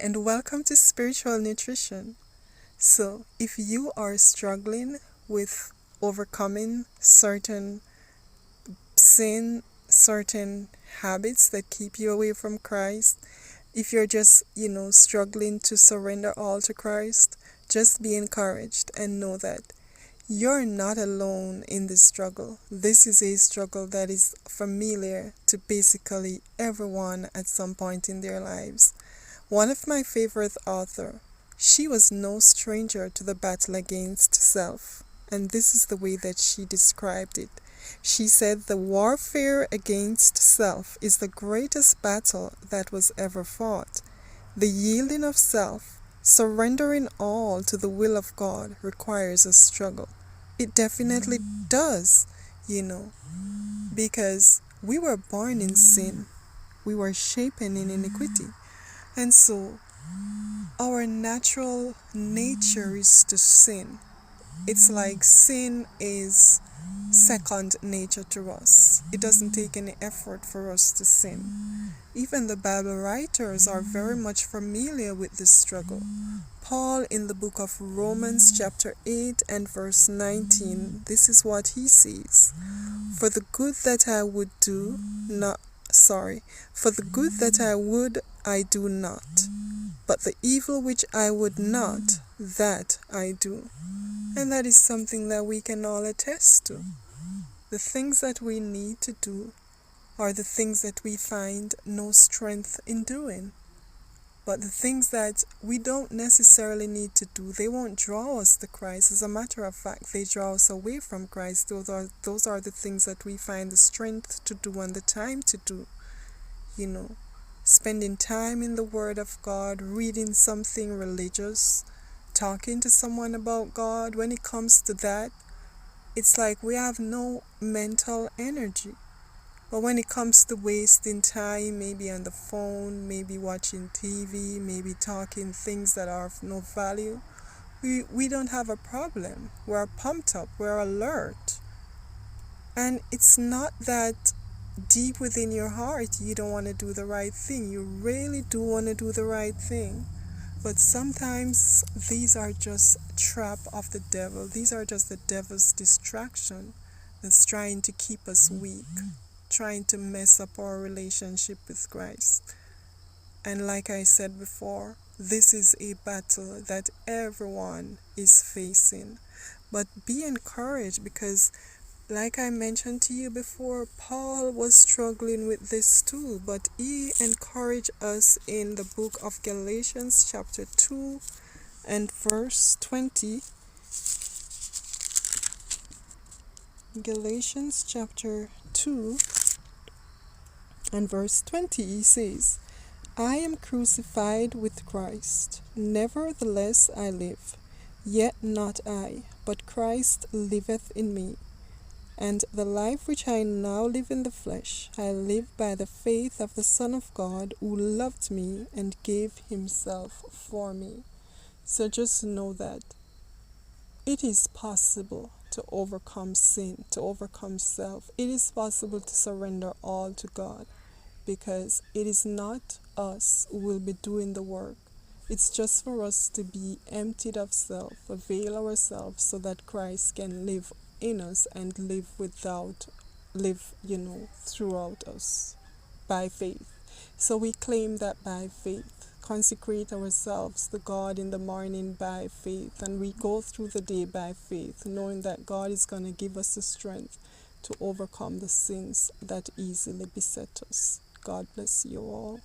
and welcome to Spiritual Nutrition. So, if you are struggling with overcoming certain sin, certain habits that keep you away from Christ, if you're just, struggling to surrender all to Christ, just be encouraged and know that you're not alone in this struggle. This is a struggle that is familiar to basically everyone at some point in their lives. One of my favorite authors, she was no stranger to the battle against self, and this is the way that she described it. She said the warfare against self is the greatest battle that was ever fought. The yielding of self, surrendering all to the will of God, requires a struggle. It definitely does, because we were born in sin. We were shapen in iniquity. And so, our natural nature is to sin. It's like sin is second nature to us. It doesn't take any effort for us to sin. Even the Bible writers are very much familiar with this struggle. Paul, in the book of Romans chapter 8 and verse 19, this is what he says. For the good that I would, I do not. But the evil which I would not, that I do. And that is something that we can all attest to. The things that we need to do are the things that we find no strength in doing. But the things that we don't necessarily need to do, they won't draw us to Christ. As a matter of fact, they draw us away from Christ. Those are the things that we find the strength to do and the time to do. Spending time in the Word of God, reading something religious, talking to someone about God. When it comes to that, it's like we have no mental energy. But when it comes to wasting time, maybe on the phone, maybe watching TV, maybe talking things that are of no value, we don't have a problem. We're pumped up, we're alert. And it's not that deep within your heart you don't want to do the right thing. You really do want to do the right thing. But sometimes these are just a trap of the devil. These are just the devil's distraction that's trying to keep us weak, trying to mess up our relationship with Christ. And like I said before, this is a battle that everyone is facing. But be encouraged because, like I mentioned to you before, Paul was struggling with this too, but he encouraged us in the book of Galatians chapter 2 and verse 20. Galatians chapter 2 and verse 20, he says, I am crucified with Christ. Nevertheless I live, yet not I, but Christ liveth in me. And the life which I now live in the flesh, I live by the faith of the Son of God, who loved me and gave himself for me. So just know that it is possible to overcome sin, to overcome self. It is possible to surrender all to God, because it is not us who will be doing the work. It's just for us to be emptied of self, avail ourselves so that Christ can live in us and live throughout us by faith. So we claim that by faith, consecrate ourselves to God in the morning by faith, and we go through the day by faith, knowing that God is going to give us the strength to overcome the sins that easily beset us. God bless you all.